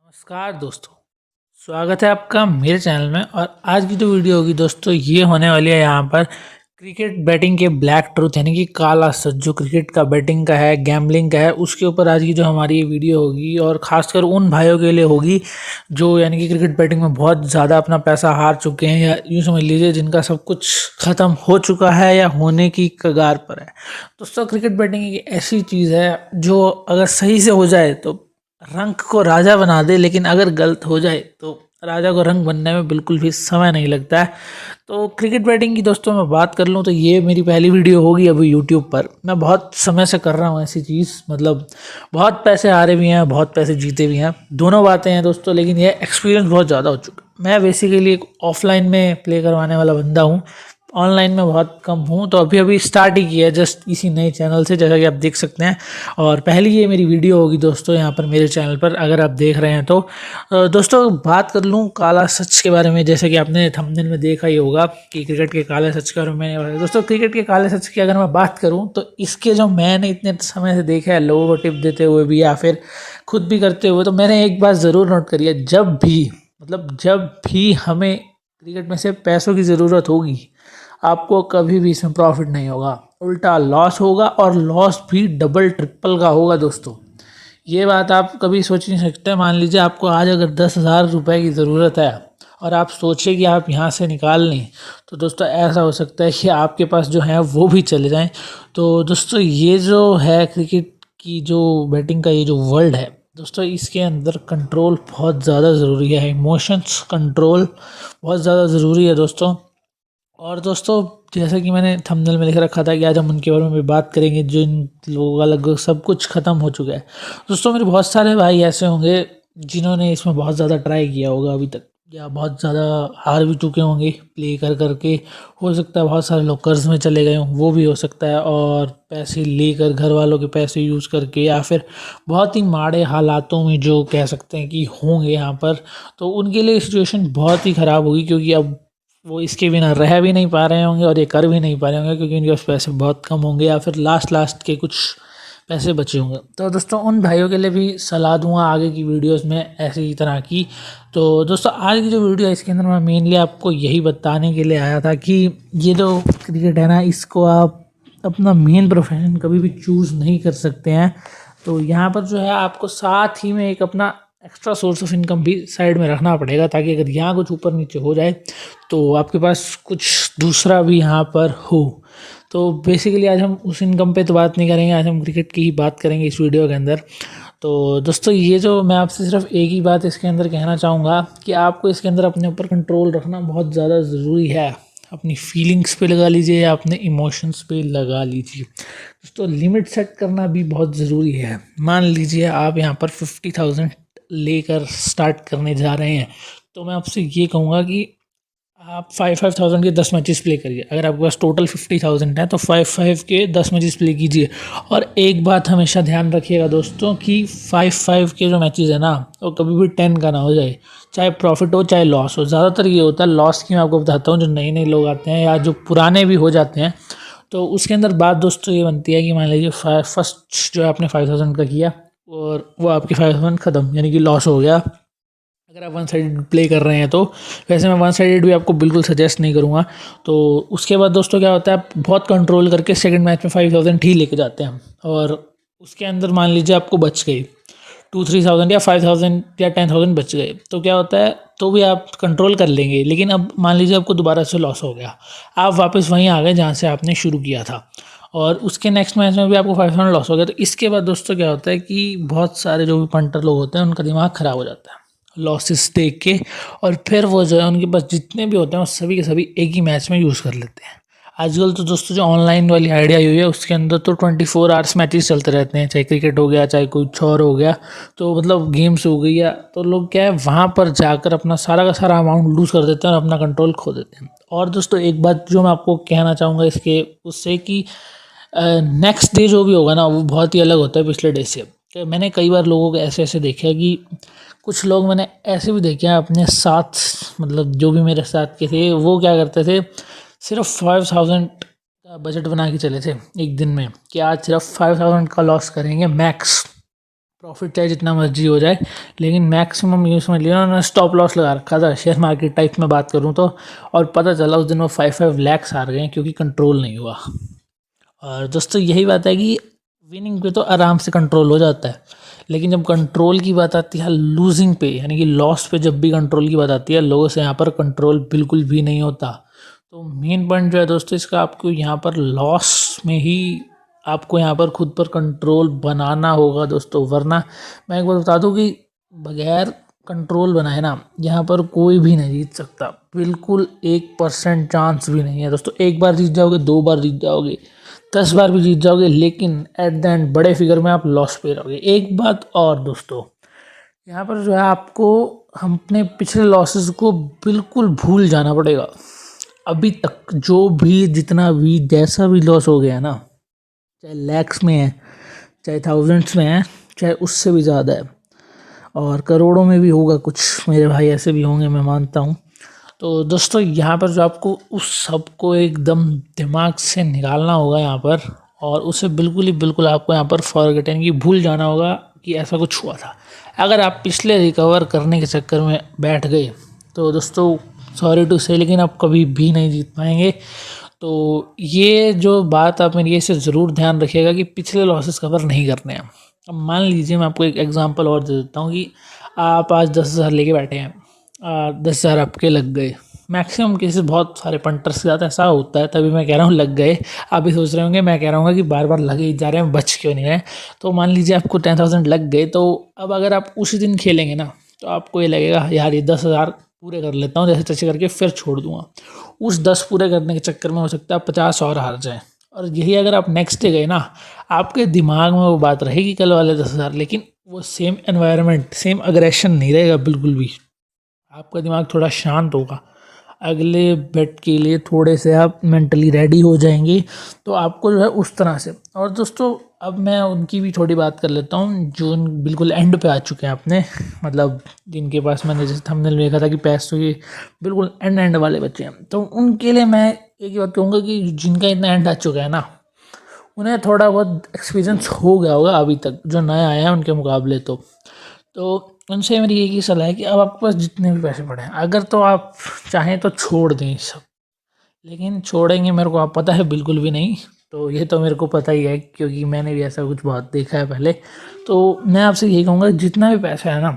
नमस्कार दोस्तों, स्वागत है आपका मेरे चैनल में। और आज की जो वीडियो होगी दोस्तों, ये होने वाली है यहाँ पर क्रिकेट बैटिंग के ब्लैक ट्रूथ, यानी कि काला सच जो क्रिकेट का बैटिंग का है, गैम्बलिंग का है, उसके ऊपर आज की जो हमारी ये वीडियो होगी। और ख़ासकर उन भाइयों के लिए होगी जो यानी कि क्रिकेट बैटिंग में बहुत ज़्यादा अपना पैसा हार चुके हैं, या यूँ समझ लीजिए जिनका सब कुछ ख़त्म हो चुका है या होने की कगार पर है। दोस्तों, क्रिकेट बैटिंग एक ऐसी चीज़ है जो अगर सही से हो जाए तो रंक को राजा बना दे, लेकिन अगर गलत हो जाए तो राजा को रंग बनने में बिल्कुल भी समय नहीं लगता है। तो क्रिकेट बैटिंग की दोस्तों मैं बात कर लूँ तो ये मेरी पहली वीडियो होगी अभी यूट्यूब पर। मैं बहुत समय से कर रहा हूँ ऐसी चीज़, मतलब बहुत पैसे हारे भी हैं, बहुत पैसे जीते भी हैं, दोनों बातें हैं दोस्तों। लेकिन ये एक्सपीरियंस बहुत ज़्यादा हो चुका है। मैं बेसिकली एक ऑफलाइन में प्ले करवाने वाला बंदा हूँ, ऑनलाइन में बहुत कम हूँ। तो अभी अभी स्टार्ट ही किया है जस्ट इसी नए चैनल से, जैसा कि आप देख सकते हैं। और पहली ये मेरी वीडियो होगी दोस्तों यहाँ पर मेरे चैनल पर, अगर आप देख रहे हैं तो। दोस्तों, बात कर लूँ काला सच के बारे में, जैसे कि आपने थंबनेल में देखा ही होगा कि क्रिकेट के काले सच के बारे में। दोस्तों, क्रिकेट के काले सच की अगर मैं बात करूँ तो इसके जो मैंने इतने समय से देखा है लोगों को टिप देते हुए भी या फिर खुद भी करते हुए, तो मैंने एक बात ज़रूर नोट करी है। जब भी हमें क्रिकेट में से पैसों की ज़रूरत होगी, आपको कभी भी इसमें प्रॉफिट नहीं होगा, उल्टा लॉस होगा, और लॉस भी डबल ट्रिपल का होगा दोस्तों। ये बात आप कभी सोच नहीं सकते। मान लीजिए आपको आज अगर 10,000 रुपये की ज़रूरत है और आप सोचें कि आप यहाँ से निकाल लें, तो दोस्तों ऐसा हो सकता है कि आपके पास जो है वो भी चले जाएं। तो दोस्तों, ये जो है क्रिकेट की जो बैटिंग का ये जो वर्ल्ड है दोस्तों, इसके अंदर कंट्रोल बहुत ज़्यादा ज़रूरी है, इमोशंस कंट्रोल बहुत ज़्यादा ज़रूरी है दोस्तों। और दोस्तों, जैसा कि मैंने थंबनेल में लिख रखा था कि आज हम उनके बारे में बात करेंगे जिन लोगों का लगभग सब कुछ ख़त्म हो चुका है। दोस्तों, मेरे बहुत सारे भाई ऐसे होंगे जिन्होंने इसमें बहुत ज़्यादा ट्राई किया होगा अभी तक, या बहुत ज़्यादा हार भी चुके होंगे प्ले कर करके। हो सकता है बहुत सारे लोग कर्ज में चले गए हों, वो भी हो सकता है। और पैसे लेकर, घर वालों के पैसे यूज़ करके, या फिर बहुत ही माड़े हालातों में जो कह सकते हैं कि होंगे यहाँ पर, तो उनके लिए सिचुएशन बहुत ही ख़राब होगी। क्योंकि अब वो इसके बिना रह भी नहीं पा रहे होंगे और ये कर भी नहीं पा रहे होंगे, क्योंकि उनके पास पैसे बहुत कम होंगे, या फिर लास्ट के कुछ पैसे बचे होंगे। तो दोस्तों, उन भाइयों के लिए भी सलाह दूंगा आगे की वीडियोस में ऐसी ही तरह की। तो दोस्तों, आज की जो वीडियो है इसके अंदर मैं मेनली आपको यही बताने के लिए आया था कि ये जो क्रिकेट है ना, इसको आप अपना मेन प्रोफेशन कभी भी चूज़ नहीं कर सकते हैं। तो यहाँ पर जो है आपको साथ ही में एक अपना एक्स्ट्रा सोर्स ऑफ इनकम भी साइड में रखना पड़ेगा, ताकि अगर यहाँ कुछ ऊपर नीचे हो जाए तो आपके पास कुछ दूसरा भी यहाँ पर हो। तो बेसिकली आज हम उस इनकम पे तो बात नहीं करेंगे, आज हम क्रिकेट की ही बात करेंगे इस वीडियो के अंदर। तो दोस्तों, ये जो मैं आपसे सिर्फ एक ही बात इसके अंदर कहना चाहूँगा कि आपको इसके अंदर अपने ऊपर कंट्रोल रखना बहुत ज़्यादा ज़रूरी है। अपनी फीलिंग्स पे लगा लीजिए या अपने इमोशंस पे लगा लीजिए दोस्तों। लिमिट सेट करना भी बहुत ज़रूरी है। मान लीजिए आप यहाँ पर 50,000 लेकर स्टार्ट करने जा रहे हैं, तो मैं आपसे ये कहूँगा कि आप 5,000 के 10 मैचेस प्ले करिए। अगर आपके पास टोटल 50,000 है तो 5 के 10 मैचेस प्ले कीजिए। और एक बात हमेशा ध्यान रखिएगा दोस्तों कि 5 के जो मैचेस है ना, वो कभी भी 10 का ना हो जाए, चाहे प्रॉफिट हो चाहे लॉस हो। ज़्यादातर ये होता है लॉस की, मैं आपको बताता हूँ। जो नए नए लोग आते हैं या जो पुराने भी हो जाते हैं, तो उसके अंदर बात दोस्तों ये बनती है कि मान लीजिए फर्स्ट जो है आपने 5,000 का किया और वो आपके 5,000 ख़त्म, यानी कि लॉस हो गया। अगर आप वन साइडेड प्ले कर रहे हैं तो, वैसे मैं वन साइडेड भी आपको बिल्कुल सजेस्ट नहीं करूँगा। तो उसके बाद दोस्तों क्या होता है, आप बहुत कंट्रोल करके सेकंड मैच में 5,000 ही लेके जाते हैं। और उसके अंदर मान लीजिए आपको बच गई 2-3,000 या 5,000 या 10,000 बच गए, तो क्या होता है, तो भी आप कंट्रोल कर लेंगे। लेकिन अब मान लीजिए आपको दोबारा से लॉस हो गया, आप वापस वहीं आ गए जहाँ से आपने शुरू किया था, और उसके नेक्स्ट मैच में भी आपको 5,000 लॉस हो गया। तो इसके बाद दोस्तों क्या होता है कि बहुत सारे जो भी पंटर लोग होते हैं उनका दिमाग ख़राब हो जाता है लॉसेस देख के, और फिर वो जो है उनके पास जितने भी होते हैं वो सभी के सभी एक ही मैच में यूज़ कर लेते हैं। आजकल तो दोस्तों जो ऑनलाइन वाली आइडिया हुई है उसके अंदर तो 24 आवर्स मैचेस चलते रहते हैं, चाहे क्रिकेट हो गया चाहे कुछ और हो गया, तो मतलब गेम्स हो गई या, तो लोग क्या है वहाँ पर जाकर अपना सारा का सारा अमाउंट लूज़ कर देते हैं और अपना कंट्रोल खो देते हैं। और दोस्तों, एक बात जो मैं आपको कहना चाहूँगा इसके उससे कि नेक्स्ट डे जो भी होगा ना, वो बहुत ही अलग होता है पिछले डे से। कि मैंने कई बार लोगों को ऐसे ऐसे देखा है कि कुछ लोग मैंने ऐसे भी देखे हैं अपने साथ, मतलब जो भी मेरे साथ के थे, वो क्या करते थे, सिर्फ 5,000 का बजट बना के चले थे एक दिन में कि आज सिर्फ 5,000 का लॉस करेंगे मैक्स। प्रॉफिट चाहे जितना मर्जी हो जाए, लेकिन मैक्सिमम यूँ समझ लिया उन्होंने स्टॉप लॉस लगा रखा था शेयर मार्केट टाइप में बात करूँ तो। और पता चला उस दिन वो 5 लाख हार गए क्योंकि कंट्रोल नहीं हुआ। और दोस्तों यही बात है कि विनिंग पे तो आराम से कंट्रोल हो जाता है, लेकिन जब कंट्रोल की बात आती है लूजिंग पे, यानी कि लॉस पे जब भी कंट्रोल की बात आती है, लोगों से यहाँ पर कंट्रोल बिल्कुल भी नहीं होता। तो मेन पॉइंट जो है दोस्तों इसका, आपको यहाँ पर लॉस में ही आपको यहाँ पर खुद पर कंट्रोल बनाना होगा दोस्तों, वरना मैं एक बार बता दूँ कि बगैर कंट्रोल बनाए ना यहाँ पर कोई भी नहीं जीत सकता, बिल्कुल 1% चांस भी नहीं है दोस्तों। एक बार जीत जाओगे, 2 बार जीत जाओगे, 10 बार भी जीत जाओगे, लेकिन एट द एंड बड़े फिगर में आप लॉस पे रहोगे। एक बात और दोस्तों, यहाँ पर जो है आपको हम अपने पिछले लॉसेस को बिल्कुल भूल जाना पड़ेगा। अभी तक जो भी जितना भी जैसा भी लॉस हो गया ना, चाहे लैक्स में है, चाहे थाउजेंड्स में है, चाहे उससे भी ज़्यादा है, और करोड़ों में भी होगा, कुछ मेरे भाई ऐसे भी होंगे, मैं मानता हूँ। तो दोस्तों यहाँ पर जो आपको उस सब को एकदम दिमाग से निकालना होगा यहाँ पर, और उसे बिल्कुल ही बिल्कुल आपको यहाँ पर फॉरगेट यानी कि भूल जाना होगा कि ऐसा कुछ हुआ था। अगर आप पिछले रिकवर करने के चक्कर में बैठ गए तो दोस्तों सॉरी टू से, लेकिन आप कभी भी नहीं जीत पाएंगे। तो ये जो बात आप मेरी इसे ज़रूर ध्यान रखिएगा कि पिछले लॉसेस कवर नहीं करने हैं। अब मान लीजिए मैं आपको एक एग्जांपल और दे देता हूँ कि आप आज 10,000 लेके बैठे हैं, 10,000 आपके लग गए। मैक्सिमम केसेस बहुत सारे पंटर्स के साथ ऐसा होता है, तभी मैं कह रहा हूँ लग गए। आप भी सोच रहे होंगे मैं कह रहा हूँ कि बार बार लगे ही जा रहे हैं, बच क्यों नहीं रहे। तो मान लीजिए आपको 10,000 लग गए, तो अब अगर आप उसी दिन खेलेंगे ना, तो आपको ये लगेगा यार ये 10,000 पूरे कर लेता हूँ जैसे तैसे करके, फिर छोड़ दूंगा। उस 10 पूरे करने के चक्कर में हो सकता है 50 और हार जाए। और यही अगर आप नेक्स्ट डे गए ना, आपके दिमाग में वो बात रहेगी कल वाले 10,000, लेकिन वो सेम एनवायरनमेंट, सेम अग्रेशन नहीं रहेगा बिल्कुल भी। आपका दिमाग थोड़ा शांत होगा, अगले बेट के लिए थोड़े से आप मेंटली रेडी हो जाएंगे। तो आपको जो है उस तरह से। और दोस्तों अब मैं उनकी भी थोड़ी बात कर लेता हूँ जो बिल्कुल एंड पे आ चुके हैं अपने, मतलब जिनके पास मैंने जैसे थंबनेल में देखा था कि पैसों के बिल्कुल एंड वाले बच्चे हैं। तो उनके लिए मैं एक ही बात कहूँगा कि जिनका इतना एंड आ चुका है ना, उन्हें थोड़ा बहुत एक्सपीरियंस हो गया होगा अभी तक, जो नए आए हैं उनके मुकाबले। तो उनसे मेरी एक ही सलाह है कि अब आपके पास जितने भी पैसे पड़े हैं, अगर तो आप चाहें तो छोड़ दें सब, लेकिन छोड़ेंगे मेरे को आप पता है बिल्कुल भी नहीं। तो ये तो मेरे को पता ही है क्योंकि मैंने भी ऐसा कुछ बहुत देखा है पहले। तो मैं आपसे यही कहूँगा जितना भी पैसा है ना,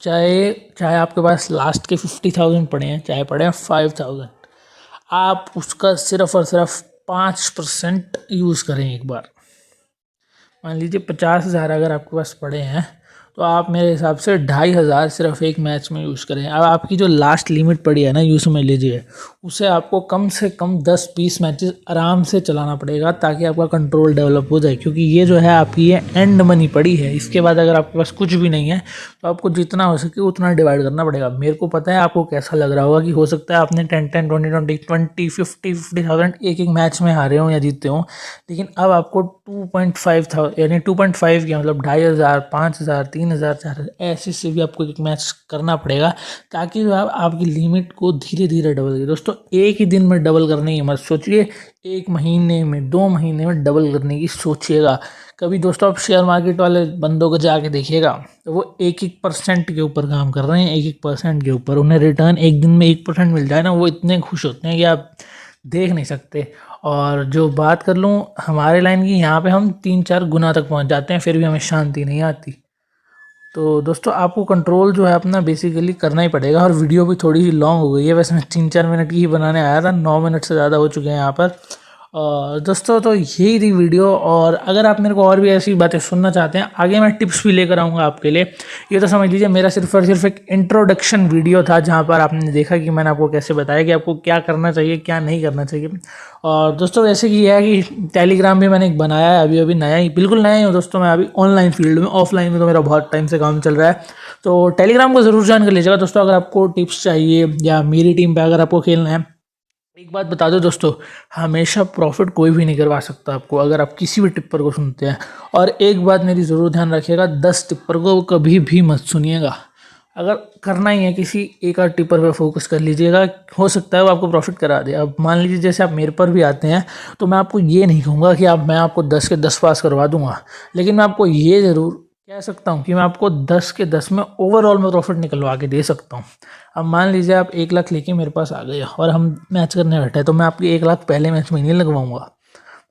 चाहे चाहे आपके पास लास्ट के 50,000 पड़े हैं, चाहे पड़े हैं 5,000, आप उसका सिर्फ और सिर्फ 5% यूज़ करें एक बार। मान लीजिए 50,000 अगर आपके पास पड़े हैं, तो आप मेरे हिसाब से 2,500 सिर्फ एक मैच में यूज़ करें। अब आपकी जो लास्ट लिमिट पड़ी है ना, यूँ समझ लीजिए, उसे आपको कम से कम 10-20 मैचेस आराम से चलाना पड़ेगा ताकि आपका कंट्रोल डेवलप हो जाए। क्योंकि ये जो है आपकी ये एंड मनी पड़ी है, इसके बाद अगर आपके पास कुछ भी नहीं है तो आपको जितना हो सके उतना डिवाइड करना पड़ेगा। मेरे को पता है आपको कैसा लग रहा होगा कि हो सकता है आपने 10-10, 20-20, 50,000 एक मैच में हारे हों या जीते हों, लेकिन अब आपको 2.5 यानी 2.5 क्या मतलब 2,500, 5,000, 3,000, 4,000 ऐसे से भी आपको एक मैच करना पड़ेगा ताकि जो आपकी लिमिट को धीरे धीरे डबल करें। दोस्तों एक ही दिन में डबल करने की मत सोचिए, 1 महीने में, 2 महीने में डबल करने की सोचिएगा। कभी दोस्तों आप शेयर मार्केट वाले बंदों को जाके देखिएगा, तो वो 1% के ऊपर काम कर रहे हैं, 1% के ऊपर। उन्हें रिटर्न एक दिन में 1% मिल जाए ना, वो इतने खुश होते हैं कि आप देख नहीं सकते। और जो बात कर लूँ हमारे लाइन की, यहाँ पे हम 3-4 गुना तक पहुँच जाते हैं, फिर भी हमें शांति नहीं आती। तो दोस्तों आपको कंट्रोल जो है अपना बेसिकली करना ही पड़ेगा। और वीडियो भी थोड़ी सी लॉन्ग हो गई है, वैसे मैं 3-4 मिनट की ही बनाने आया था, 9 मिनट से ज़्यादा हो चुके हैं यहाँ पर। और दोस्तों तो यही थी वीडियो। और अगर आप मेरे को और भी ऐसी बातें सुनना चाहते हैं, आगे मैं टिप्स भी लेकर आऊँगा आपके लिए। ये तो समझ लीजिए मेरा सिर्फ और सिर्फ एक इंट्रोडक्शन वीडियो था, जहाँ पर आपने देखा कि मैंने आपको कैसे बताया कि आपको क्या करना चाहिए, क्या नहीं करना चाहिए। और दोस्तों वैसे कि यह है कि टेलीग्राम भी मैंने एक बनाया है, अभी नया ही, बिल्कुल नया ही हूँ दोस्तों। मैं अभी ऑनलाइन फील्ड में, ऑफलाइन में तो मेरा बहुत टाइम से काम चल रहा है। तो टेलीग्राम को ज़रूर ज्वाइन कर लीजिएगा दोस्तों, अगर आपको टिप्स चाहिए या मेरी टीम पे अगर आपको खेलना है। एक बात बता दो दोस्तों, हमेशा प्रॉफिट कोई भी नहीं करवा सकता आपको, अगर आप किसी भी टिप्पर को सुनते हैं। और एक बात मेरी ज़रूर ध्यान रखिएगा, 10 टिप्पर को कभी भी मत सुनिएगा। अगर करना ही है किसी एक आध टिप्पर पे फोकस कर लीजिएगा, हो सकता है वो आपको प्रॉफिट करा दे। अब मान लीजिए जैसे आप मेरे पर भी आते हैं, तो मैं आपको ये नहीं कहूँगा कि मैं आपको 10 के 10 पास करवा दूंगा, लेकिन मैं आपको ये ज़रूर कह सकता हूँ कि मैं आपको 10 के 10 में ओवरऑल में प्रॉफिट निकलवा के दे सकता हूँ। अब मान लीजिए आप 1 लाख लेके मेरे पास आ गए और हम मैच करने बैठे, तो मैं आपकी 1 लाख पहले मैच में नहीं लगवाऊंगा।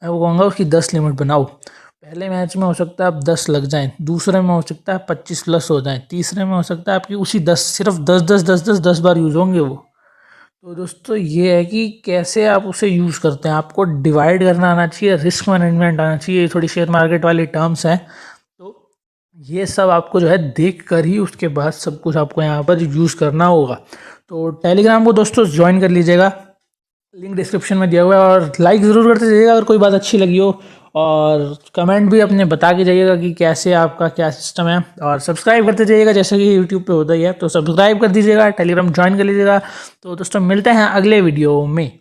मैं वो कहूँगा उसकी 10 लिमिट बनाओ। पहले मैच में हो सकता है आप 10 लग जाएं, दूसरे में हो सकता है 25 प्लस हो जाएं, तीसरे में हो सकता है आपकी उसी 10 सिर्फ 10 बार यूज़ होंगे वो। तो दोस्तों ये है कि कैसे आप उसे यूज़ करते हैं, आपको डिवाइड करना आना चाहिए, रिस्क मैनेजमेंट आना चाहिए, थोड़ी शेयर मार्केट वाली टर्म्स हैं। तो ये सब आपको जो है देख कर ही उसके बाद सब कुछ आपको यहाँ पर यूज़ करना होगा। तो टेलीग्राम को दोस्तों ज्वाइन कर लीजिएगा, लिंक डिस्क्रिप्शन में दिया हुआ है, और लाइक ज़रूर करते जाइएगा अगर कोई बात अच्छी लगी हो, और कमेंट भी अपने बता के जाइएगा कि कैसे आपका क्या सिस्टम है, और सब्सक्राइब करते जाइएगा जैसे कि यूट्यूब पे होता ही है। तो सब्सक्राइब कर दीजिएगा, टेलीग्राम ज्वाइन कर लीजिएगा। तो दोस्तों मिलते हैं अगले वीडियो में।